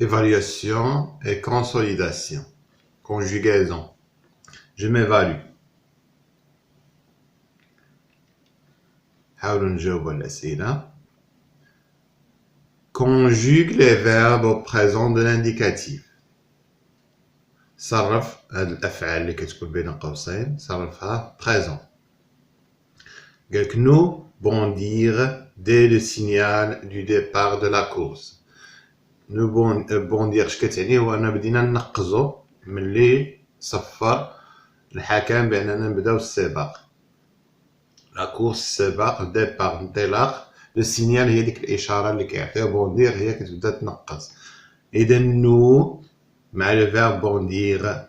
évaluation et consolidation. Conjugaison. Je m'évalue. حاولوا نجاوبوا على الأسئلة. Conjugue les verbes au présent de l'indicatif. صرف هاد الأفعال اللي كتكون بين قوسين صرفها présent. قالك nous bondir dès le signal du départ de la course. nous bondir اش كتعني هو أننا بدينا ننقزو ملي صفر الحكم بأننا نبداو السباق. لا كورس السباق الديبار انطلاق لو سينيال هي ديك الاشاره اللي كيعطيها بوندير هي كتبدا تنقص. اذا نو مع لو فيرب بوندير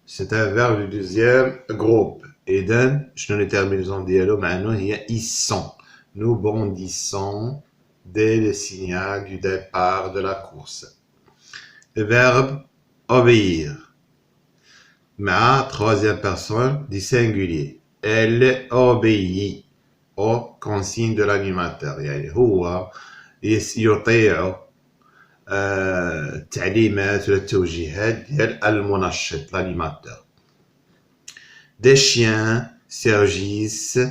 سي ان فيرب دو دوزيام جروب. اذا شنو لي تيرمينيزون ديالو مع نو هي إيسون. نو بونديسون dès le signal du départ de la course. Le verbe obéir مع troisième personne du singulier. Elle obéit aux consignes de l'animateur. يعني هو يطيع التعليمات ولا التوجيهات ديال المنشط l'animateur. Des chiens surgissent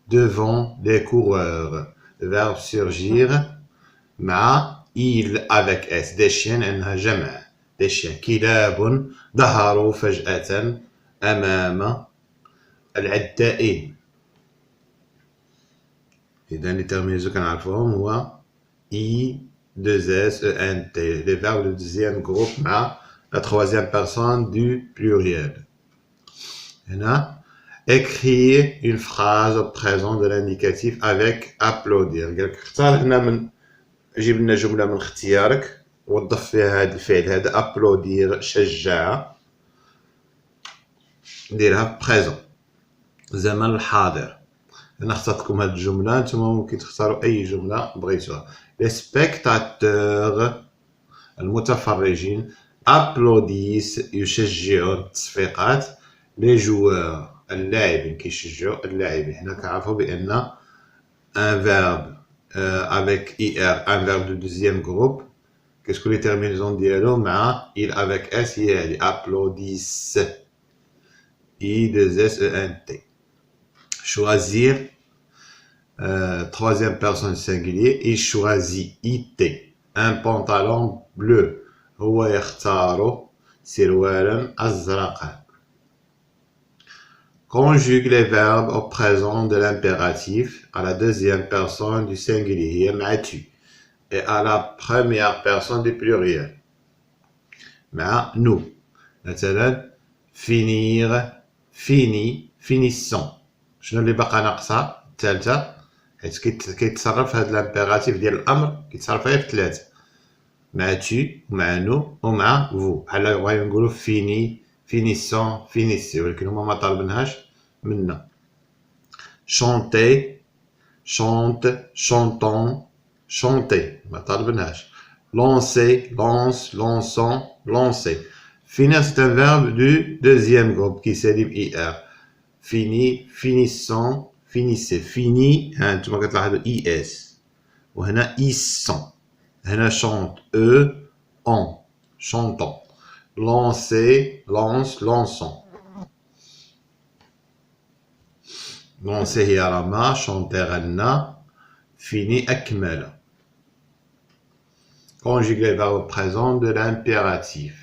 devant les coureurs. Le verbe surgir مع il avec s. des chiens انها جمع. des chiens كلاب ظهروا فجأة أمام العدائين. إذا لي تيرمينيزو كنعرفوهم هو I, 2S, ENT. Les verbes du deuxième groupe مع la troisième personne du pluriel. هنا écrire une phrase au présent de l'indicatif avec applaudir. قالك اختار هنا من جيب لنا جملة من اختيارك وضف فيها هذا الفعل هذا applaudir شجع ديرها présent زمن الحاضر. أنا اخترتكم هاد الجملة نتوما ممكن تختاروا أي جملة بغيتوها. Les spectateurs المتفرجين applaudissent يشجعون التصفيقات les joueurs اللاعبين كيشجعوا اللاعبين. هنا كنعرفوا بأن un verbe avec IR un verbe de deuxième groupe كتكون لي تيرمينيزون ديالو مع il avec S هي هادي applaudissent I 2S ENT. Choisir troisième personne singulier il choisit IT un pantalon bleu هو يختار سروالا أزرقا. Conjugue les verbes au présent de l'impératif à la deuxième personne du singulier هي مع tu et à la première personne du pluriel مع nous. مثلا finir fini finissons. شنو اللي بقى ناقصة الثالثة حيت كيتصرف هاد الامبيراتيف ديال الامر كيتصرف غير في ثلاثة مع تي ومع نو ومع فو. بحال بغينا نقولو فيني فينيسون فينيسي ولكن هما ما طالبينهاش منا. شونتي شونت شونطون شونتي ما طالبينهاش. لونسي لونس لونسون لونسي. finir c'est un verbe du deuxième groupe qui s'élit IR. fini finissons finissez. fini انتما كتلاحظوا IS وهنا إيسون. هنا chante on chantons. lancer lance lançons. lancer هي رمى chanter غنى fini أكمل. conjugue les verbes présents de l'impératif.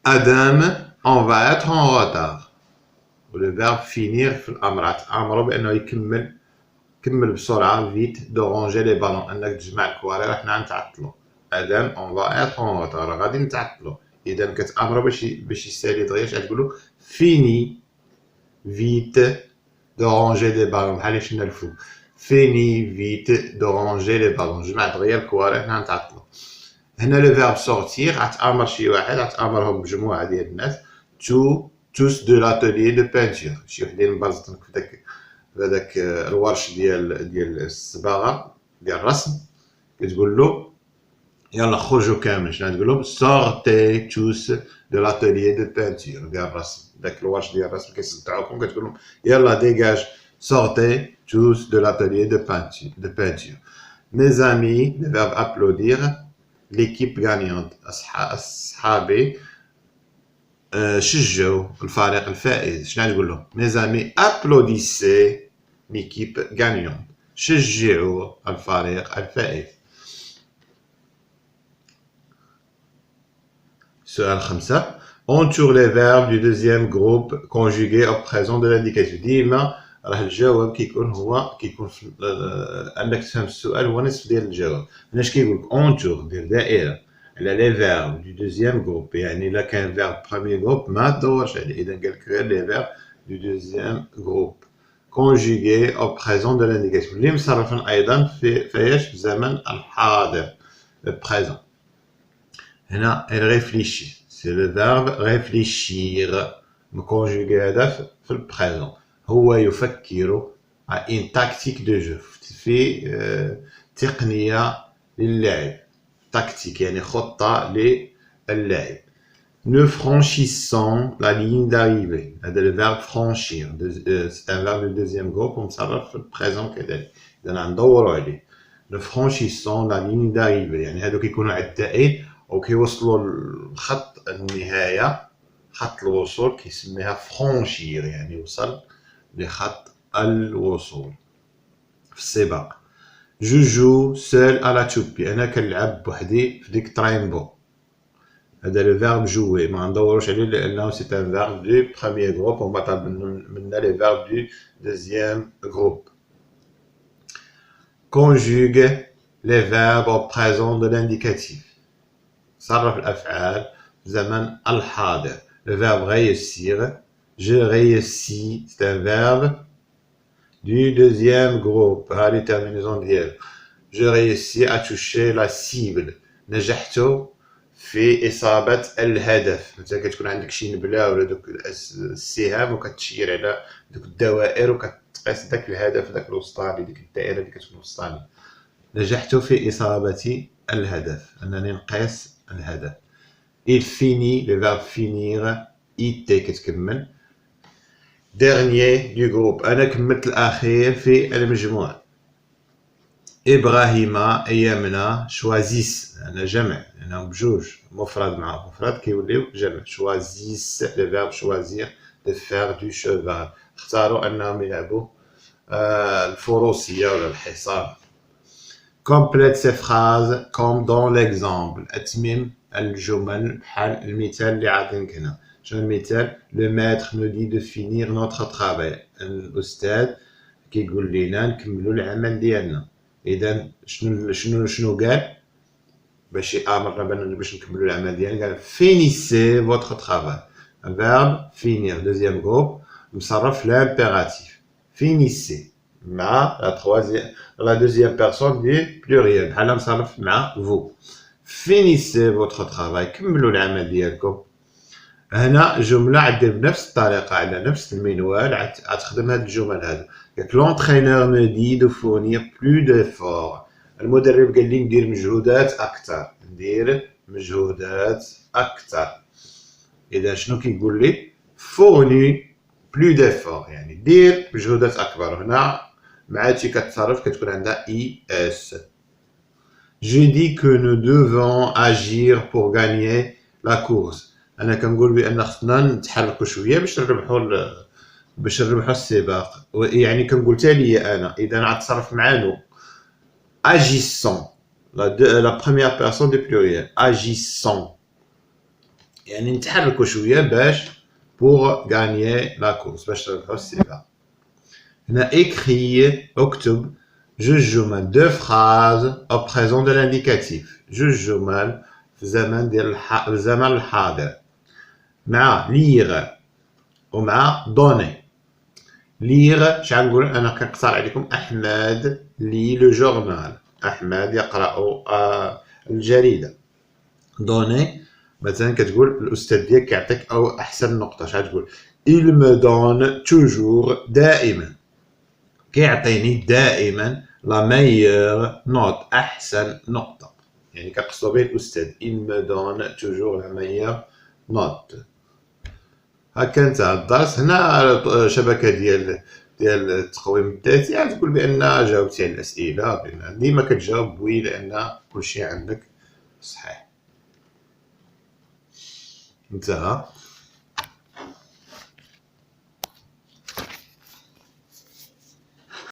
Adam, on va être en retard. Le verbe finir في الأمر أمره بأنه كمل بسرعة vite de ranger les ballons. أنك تجمع الكواري راه حنا نتعطلو. Adam, on va être en retard. غادي نتعطلو. إذا كتأمرو باش يسالي دغيا اش غتقولو fini vite de ranger les ballons بحال شنا الفوق. fini vite de ranger les ballons. جمع دغيا الكواري حنا نتعطلو. هنا لو فيرب سورتير غتأمر شي واحد غتأمرهم بجموعة ديال الناس tous de l'atelier de peinture. شي وحدين مبازطين في هذاك الورش ديال الصباغة ديال الرسم كتقول له يلا خرجوا كامل. شنو تقول لهم sortez tous de l'atelier de peinture ديال الرسم. داك الورش ديال الرسم كيصدعوكم كتقول لهم يلا ديجاج sortez tous de l'atelier de peinture. Mes amis, le verbe applaudir. L'équipe gagnante. أصحابي شجعوا الفريق الفائز. شنو نقول لهم؟ Mes amis applaudissaient l'équipe gagnante. شجعوا الفريق الفائز. سؤال 5. Entoure les verbes du deuxième groupe conjugués au présent de l'indicatif. ديما راه الجواب كيكون عندك تفهم السؤال هو نصف ديال الجواب. علاش كيقول لك entoure دير دائره على لي فيرب du deuxième groupe، يعني الا كان فيرب premier groupe ما تدورش عليه، اذا قال لك غير لي فيرب du deuxième groupe conjugués au présent de l'indicatif اللي مصرفين ايضا في زمن الحاضر présent. هنا il réfléchit. C'est le verbe réfléchir. conjugué هذا في البريزون. هو يفكر une tactique de jeu. في تقنية للعب. tactique يعني خطة للعب. Ne franchissant la ligne d'arrivée. هذا le verbe franchir. C'est un verbe du deuxième groupe ومصرف في البريزون كذلك. إذا ندوروا عليه. Ne franchissant la ligne d'arrivée. يعني هذوك يكونوا عدائين وكيوصلوا لخط النهاية، خط الوصول كيسميها فرونشير، يعني وصل لخط الوصول في السباق. جو جو سول على توبي، أنا كنلعب بوحدي في ديك ترينبو. هذا لو فيرب جوي ما ندوروش عليه لأنه سي ان فيرب دو بروميير جروب وما طالب منا لي فيرب دو دوزيام جروب. conjugue les verbes au présent de l'indicatif. صرف الأفعال في زمن الحاضر. Le verbe réussir. Je réussis. C'est un verbe du deuxième groupe. ها لي terminaison ديالو. Je réussis à toucher la cible. نجحت في إصابة الهدف. مثلا كتكون عندك شي نبلة ولا دوك السهام وكتشير على دوك الدوائر وكتقيس داك الهدف داك الوسطاني، ديك الدائرة اللي كتكون وسطاني. نجحت في إصابة الهدف، أنني نقيس الهدف. Il finit, le verbe finir. it كتكمل. dernier du groupe. أنا كملت الأخير في المجموعة. إبراهيم أيامنا choisissent. أنا جمع، أنا بجوج مفرد مع مفرد كيوليو جمع. choisissent le verbe choisir de faire du cheval. اختاروا أنهم يلعبوا الفروسية ولا الحصان. complète ces phrases comme dans l'exemple. أتمم الجمل بحال المثال اللي عاطينك هنا. شنو المثال؟ le maître nous dit de finir notre travail. الأستاذ كيقول لينا نكملوا العمل ديالنا. إذا شنو قال؟ باش يأمرنا باش نكملوا العمل ديالنا قال finissez votre travail. verbe finir deuxième groupe مصرف l'impératif. finissez مع la deuxième personne du pluriel بحال مصرف مع vous. finissez votre travail. كملوا العمل ديالكم. هنا جملة عدير بنفس الطريقة على نفس المنوال عتخدم هاد الجمل هادو. قالك l'entraîneur me dit de fournir plus d'efforts. المدرب قال لي ندير مجهودات أكثر. ندير مجهودات أكثر. إذا شنو كيقول لي؟ fournir plus d'efforts يعني دير مجهودات أكبر. هنا مع هادشي كتصرف كتكون عندها es. Je dis que nous devons agir pour gagner la course. أنا كنقول بأن خصنا نتحركوا شوية باش نربحوا السباق. يعني كنقول تالية أنا. إذا غتصرف مع نو. agissant. la première personne du pluriel. agissant. يعني نتحركوا شوية باش pour gagner la course باش نربحوا السباق. هنا écrit اكتب جوج جمل. deux phrases au présent de l'indicatif. جوج جمل في زمن ديال الزمن الحاضر مع lire ومع donner. lire شحال نقول انا كنقترح عليكم احمد لي لو جورنال. احمد يقرا الجريده. donner مثلا كتقول الاستاذ ديالك كيعطيك او احسن نقطه. شحال تقول il me donne toujours دائما كيعطيني دائما la meilleure note احسن نقطه. يعني كنقصدو به الاستاذ. il me donne toujours la meilleure note. هكا انتهى الدرس. هنا شبكة ديال ديال التقويم الذاتي غتقول بان جاوبتي على الاسئله، بان ديما كتجاوب وي لان كلشي عندك صحيح. انتهى.